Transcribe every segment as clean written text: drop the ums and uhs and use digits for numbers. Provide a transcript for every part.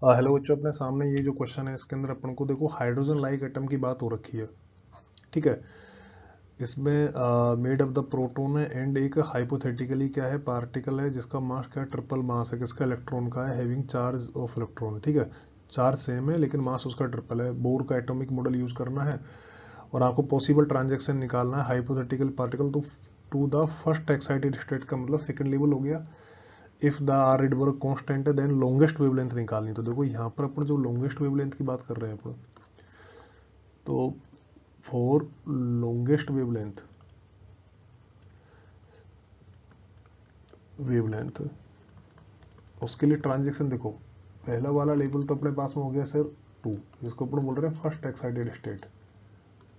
Hello बच्चों, अपने सामने ये जो क्वेश्चन है इसके अंदर अपन को देखो हाइड्रोजन लाइक एटम की बात हो रखी है। ठीक है, इसमें मेड ऑफ द प्रोटोन है एंड एक हाइपोथेटिकली क्या है पार्टिकल है जिसका मास क्या है, ट्रिपल मास है किसका, इलेक्ट्रॉन का है, हैविंग चार्ज ऑफ इलेक्ट्रॉन। ठीक है, चार्ज सेम है लेकिन मास उसका ट्रिपल है। बोर का एटॉमिक मॉडल यूज करना है और आपको पॉसिबल ट्रांजेक्शन निकालना है hypothetical particle to the first excited state का मतलब सेकंड लेवल हो गया। If the R Rydberg constant है देन लॉन्गेस्ट वेवलेंथ निकालनी। तो देखो यहाँ पर अपन जो लॉन्गेस्ट वेवलेंथ की बात कर रहे हैं अपन, तो फॉर लॉन्गेस्ट वेवलेंथ उसके लिए ट्रांजेक्शन देखो, पहला वाला लेवल तो अपने पास में हो गया सर 2, जिसको अपन बोल रहे हैं first excited state.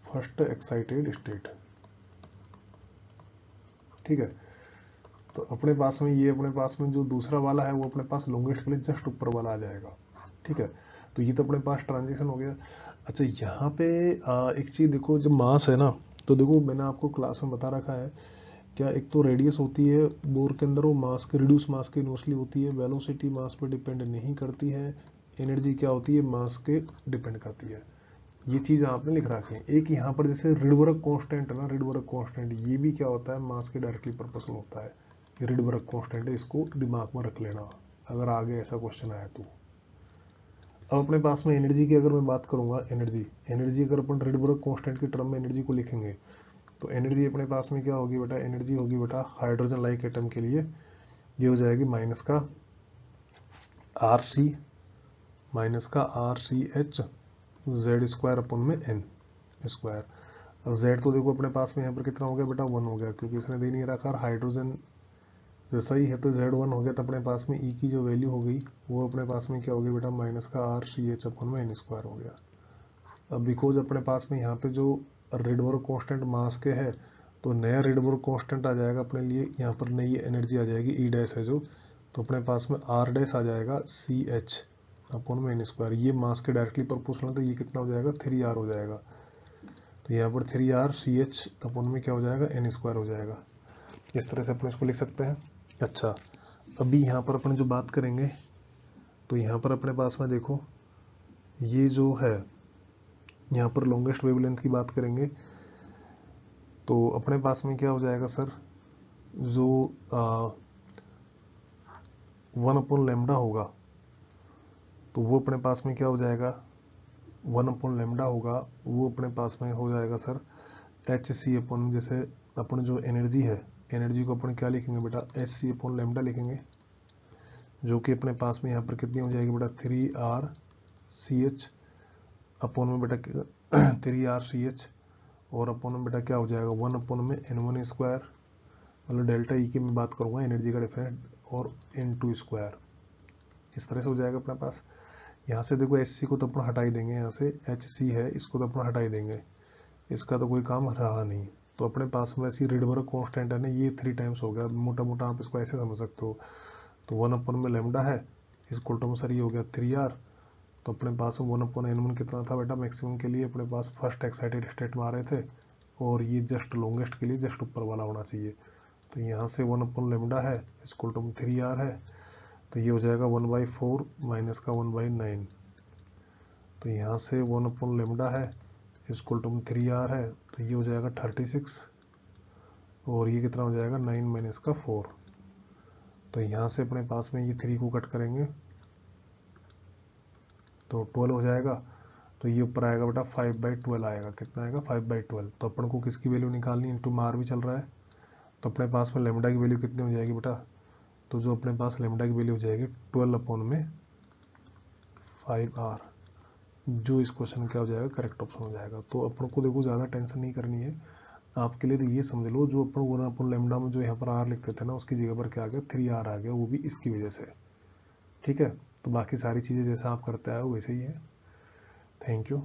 First excited state, ठीक है। तो अपने पास में ये अपने पास में जो दूसरा वाला है वो अपने पास लॉन्गेस्ट के लिए जस्ट ऊपर वाला आ जाएगा। ठीक है, तो ये तो अपने पास ट्रांजिशन हो गया। अच्छा, यहाँ पे एक चीज देखो, जब मास है ना, तो देखो मैंने आपको क्लास में बता रखा है क्या, एक तो रेडियस होती है बोर के अंदर, वो मास के रिड्यूस मास के इनवर्सली होती है, वेलोसिटी मास पे डिपेंड नहीं करती है, एनर्जी क्या होती है मास के डिपेंड करती है। ये चीज आपने लिख रखी है। एक यहाँ पर जैसे रिडबर्ग कांस्टेंट है ना, रिडबर्ग कांस्टेंट ये भी क्या होता है, मास के डायरेक्टली प्रोपोर्शनल होता है। ये रिडबर्ग कांस्टेंट है, इसको दिमाग में रख लेना अगर आगे ऐसा क्वेश्चन आया तो। अब अपने पास में एनर्जी की अगर मैं बात करूंगा, एनर्जी अगर अपन रिडबर्ग कांस्टेंट की टर्म में एनर्जी को लिखेंगे तो एनर्जी अपने पास में क्या होगी बेटा, एनर्जी होगी बेटा हाइड्रोजन लाइक एटम के लिए ये हो जाएगी माइनस का R C H Z square अपन में एन स्क्वायर। अब जेड तो देखो अपने पास में यहाँ पर कितना हो गया बेटा, 1 हो गया, क्योंकि इसने दे नहीं रखा हाइड्रोजन जैसा ही है तो Z1 हो गया। तो अपने पास में E की जो वैल्यू हो गई वो अपने पास में क्या हो गया बेटा, माइनस का आर सी एच अपन में एन स्क्वायर हो गया। अब बिकॉज अपने पास में यहाँ पे जो रिडबर्ग कांस्टेंट मास के है तो नया रिडबर्ग कांस्टेंट आ जाएगा अपने लिए, यहाँ पर नई एनर्जी आ जाएगी ई डैश है जो, तो अपने पास में आर डैश आ जाएगा सी एच अपन में एन स्क्वायर। ये मास के डायरेक्टली प्रोपोर्शनल, तो ये कितना हो जाएगा 3R हो जाएगा। तो यहाँ पर 3R सी एच अपन में क्या हो जाएगा, एन स्क्वायर हो जाएगा। इस तरह से अपन इसको लिख सकते हैं। अच्छा, अभी यहाँ पर अपन जो बात करेंगे तो यहाँ पर अपने पास में देखो ये जो है यहाँ पर लॉन्गेस्ट वेवलेंथ की बात करेंगे तो अपने पास में क्या हो जाएगा सर, जो 1/λ होगा तो वो अपने पास में क्या हो जाएगा, 1/λ होगा वो अपने पास में हो जाएगा सर एच सी अपन, जैसे अपन जो एनर्जी है एनर्जी को अपन क्या लिखेंगे बेटा, एच सी अपन लेमडा लिखेंगे, जो कि अपने पास में यहाँ पर कितनी हो जाएगी बेटा 3R सी एच अपन में बेटा 3R सी एच और अपन में बेटा क्या हो जाएगा 1 अपन में N1 स्क्वायर, मतलब डेल्टा ई की मैं बात करूँगा एनर्जी का डिफरेंस, और N2 स्क्वायर। इस तरह से हो जाएगा अपने पास। यहाँ से देखो एच सी को तो अपन हटा ही देंगे, यहाँ से एच सी है इसको तो अपन हटा ही देंगे, इसका तो कोई काम रहा नहीं। तो अपने पास में ऐसी रिडबर्ग कांस्टेंट है ना, ये 3 टाइम्स हो गया, मोटा मोटा आप इसको ऐसे समझ सकते हो। तो 1 अपन में लेमडा है इसको टर्म सर ये हो गया 3R। तो अपने पास में 1/N1 कितना था बेटा, मैक्सिमम के लिए अपने पास फर्स्ट एक्साइटेड स्टेट में आ रहे थे और ये जस्ट लॉन्गेस्ट के लिए जस्ट ऊपर वाला होना चाहिए। तो यहाँ से 1/λ है इसको टर्म 3R है, तो ये हो जाएगा 1/4 माइनस का 1/9। तो यहाँ से 1/λ है इसको टर्म 3R है, तो ये हो जाएगा 36 और ये कितना हो जाएगा 9 माइनस का 4। तो यहाँ से अपने पास में ये 3 को कट करेंगे तो 12 हो जाएगा। तो ये ऊपर आएगा बेटा 5/12 आएगा, कितना आएगा 5/12। तो अपन को किसकी वैल्यू निकालनी, इंटू मार भी चल रहा है, तो अपने पास में लेमडा की वैल्यू कितनी हो जाएगी बेटा, तो जो अपने पास लेमडा की वैल्यू हो जाएगी 12/5R, जो इस क्वेश्चन क्या हो जाएगा करेक्ट ऑप्शन हो जाएगा। तो अपन को देखो ज़्यादा टेंशन नहीं करनी है आपके लिए, तो ये समझ लो जो अपन लेमडा में जो यहाँ पर R लिखते थे ना उसकी जगह पर क्या आ गया 3R आ गया, वो भी इसकी वजह से। ठीक है, तो बाकी सारी चीज़ें जैसा आप करते आए हो वैसे ही है। Thank you.